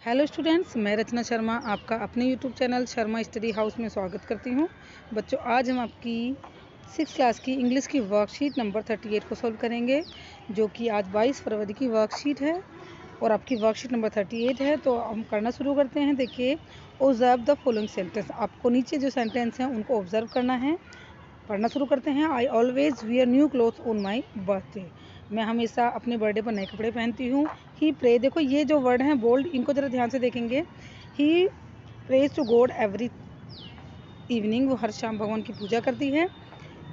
Hello students, मैं रचना शर्मा आपका अपने YouTube channel Sharma study house में स्वागत करती हूं। बच्चों, आज हम आपकी 6th क्लास की इंग्लिश की वर्कशीट नंबर 38 को सॉल्व करेंगे, जो कि आज 22 फरवरी की वर्कशीट है और आपकी वर्कशीट नंबर 38 है। तो हम करना शुरू करते हैं। देखिए, ऑब्जर्व द फॉलोइंग सेंटेंस। आपको नीचे जो सेंटेंस हैं उनको ऑब्जर्व करना है। पढ़ना शुरू करते हैं। I always wear new cloth on my birthday. मैं हमेशा अपने बर्थडे पर नए कपड़े पहनती हूँ। ही प्रे, देखो ये जो वर्ड हैं बोल्ड, इनको ज़रा ध्यान से देखेंगे। He praise to God every evening, वो हर शाम भगवान की पूजा करती है।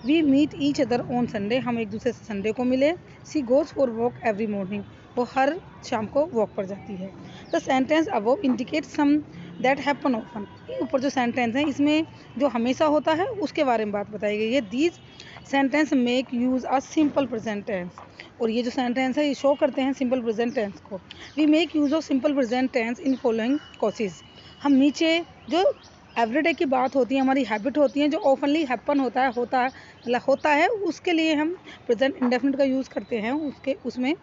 We meet each other on Sunday, हम एक दूसरे से संडे को मिले। She goes for walk every morning, वो हर शाम को वॉक पर जाती है। The sentence above indicate some that happen often. ऊपर जो सेंटेंस है इसमें जो हमेशा होता है उसके बारे में बात बताई गई है। These sentence make use a simple present tense, और ये जो सेंटेंस है ये शो करते हैं सिंपल प्रेजेंट टेंस को। We make use of simple present tense in following causes. हम नीचे जो एवरीडे की बात होती है, हमारी हैबिट होती है, जो ऑफनली हैपन होता है उसके लिए हम प्रेजेंट इंडेफिनिट का यूज़ करते हैं उसमें।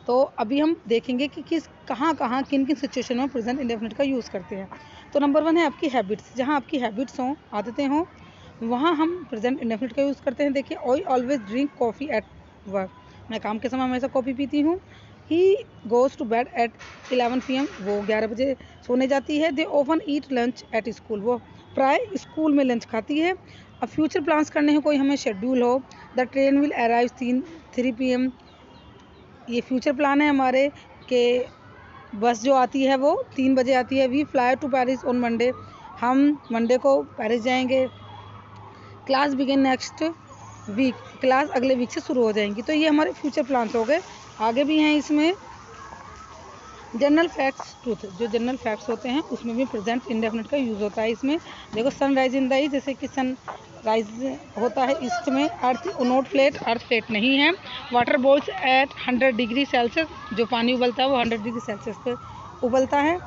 तो अभी हम देखेंगे कि कहाँ किन सिचुएशन में प्रेजेंट इंडेफिनिट का यूज़ करते हैं। तो नंबर 1 है आपकी हैबिट्स। जहाँ आपकी हैबिट्स हों, आदतें हों, वहाँ हम प्रेजेंट इंडेफिनिट का यूज़ करते हैं। देखिए, I always drink coffee at work, मैं काम के समय हमेशा कॉफ़ी पीती हूँ। He goes to bed at 11 PM, वो 11 बजे सोने जाती है। दे ओवन ईट लंच एट स्कूल, वो प्राय स्कूल में लंच खाती है। अब फ्यूचर प्लान्स करने हैं, कोई हमें शेड्यूल हो। The train will arrive 3 PM, ये फ्यूचर प्लान है हमारे कि बस जो आती है वो 3 बजे आती है। We fly to Paris on Monday, हम मंडे को पेरिस जाएंगे। Class begin next week, class अगले वीक से शुरू हो जाएंगी। तो ये हमारे फ्यूचर प्लान्स हो गए। आगे भी हैं इसमें जनरल फैक्ट्स ट्रूथ, जो जनरल फैक्ट्स होते हैं उसमें भी प्रेजेंट इंडेफिनिट का यूज़ होता है। इसमें देखो, sun rise in the east, जैसे कि सन राइज होता है ईस्ट में। Earth not flat, earth flat नहीं है। Water boils at 100 degree Celsius, जो पानी उबलता है वो 100 डिग्री सेल्सियस पे उबलता है।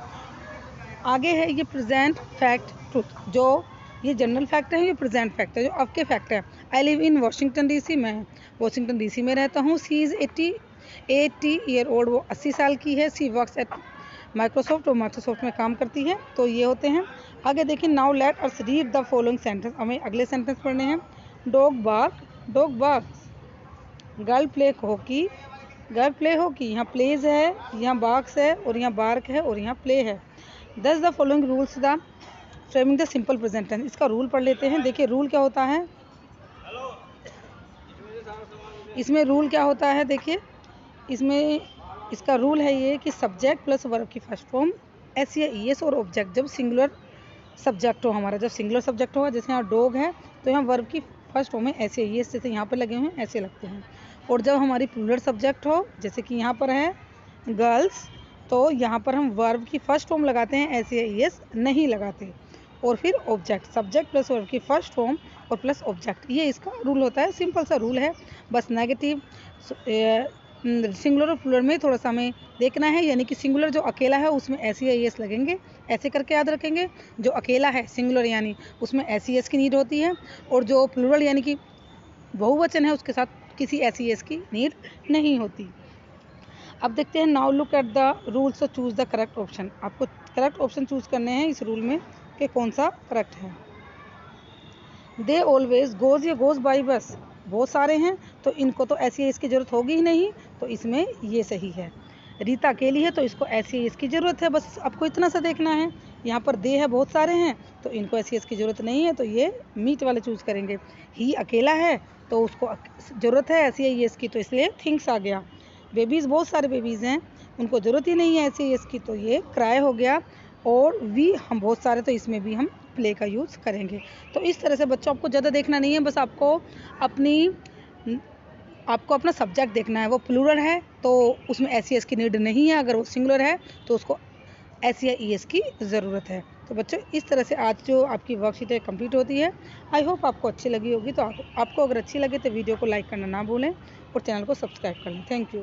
आगे है ये प्रेजेंट फैक्ट ट्रूथ, जो ये जनरल फैक्ट है, ये प्रेजेंट फैक्ट है, जो आपके फैक्ट है। I live in Washington DC, मैं वाशिंगटन DC में रहता हूँ। सी इज़ 80 ईयर ओल्ड, वो 80 साल की है। सी वर्क्स एट माइक्रोसॉफ्ट, और माइक्रोसॉफ्ट में काम करती है। तो ये होते हैं। आगे देखिए, now let us read the following sentence, हमें अगले सेंटेंस पढ़ने हैं। Dog barks, girl play hockey, यहाँ प्लेज है, यहाँ बार्क्स है, और यहाँ बार्क है, और यहाँ प्ले है। Thus the following rules the framing the simple present tense, इसका रूल पढ़ लेते हैं। देखिए, रूल क्या होता है, इसमें रूल क्या होता है। देखिए, इसमें इसका रूल है ये कि सब्जेक्ट प्लस वर्ब की फर्स्ट फॉर्म एस या ईएस, और ऑब्जेक्ट जब सिंगुलर सब्जेक्ट हो हमारा, जब सिंगुलर सब्जेक्ट होगा, जैसे यहाँ डॉग है तो यहाँ वर्ब की फर्स्ट फॉर्म है एस या ईएस, जैसे यहाँ पर लगे हुए हैं ऐसे लगते हैं। और जब हमारी प्लूरल सब्जेक्ट हो, जैसे कि यहाँ पर है गर्ल्स, तो यहाँ पर हम वर्ब की फर्स्ट फॉर्म लगाते हैं, एस या ईएस नहीं लगाते। और फिर ऑब्जेक्ट, सब्जेक्ट प्लस वर्ब की फर्स्ट फॉर्म और प्लस ऑब्जेक्ट, ये इसका रूल होता है। सिंपल सा रूल है, बस नेगेटिव सिंगुलर और प्लूरल में थोड़ा सा हमें देखना है। यानी कि सिंगुलर जो अकेला है उसमें एस या ईएस लगेंगे, ऐसे करके याद रखेंगे। जो अकेला है सिंगुलर यानी उसमें एस ईएस की नीड होती है, और जो प्लूरल यानी कि बहुवचन है उसके साथ किसी एस ईएस की नीड नहीं होती। अब देखते हैं, now look at the rules, तो चूज द करेक्ट ऑप्शन। आपको करेक्ट ऑप्शन चूज करने हैं इस रूल में कि कौन सा करेक्ट है। दे ऑलवेज गोज, ये गोज बाई बस बहुत सारे हैं, तो इनको तो ऐसी इसकी ज़रूरत होगी ही नहीं, तो इसमें ये सही है। रीता अकेली है तो इसको ऐसी इसकी ज़रूरत है, बस आपको इतना सा देखना है। यहाँ पर दे है बहुत सारे हैं, तो इनको ऐसी इसकी ज़रूरत नहीं है, तो ये मीट वाले चूज़ करेंगे। ही अकेला है तो उसको ज़रूरत है ऐसी है इसकी, तो इसलिए थिंग्स आ गया। बेबीज़ बहुत सारे बेबीज़ हैं, उनको ज़रूरत ही नहीं है ऐसी इसकी, तो ये क्राई हो गया। और वी हम बहुत सारे, तो इसमें भी हम प्ले का यूज़ करेंगे। तो इस तरह से बच्चों आपको ज़्यादा देखना नहीं है, बस आपको अपना सब्जेक्ट देखना है। वो प्लूरल है तो उसमें एस की नीड नहीं है, अगर वो सिंगुलर है तो उसको एस या ईएस की ज़रूरत है। तो बच्चों, इस तरह से आज जो आपकी वर्कशीट है कंप्लीट होती है। आई होप आपको अच्छी लगी होगी। तो आपको अगर अच्छी लगे तो वीडियो को लाइक करना ना भूलें और चैनल को सब्सक्राइब कर लें। Thank you.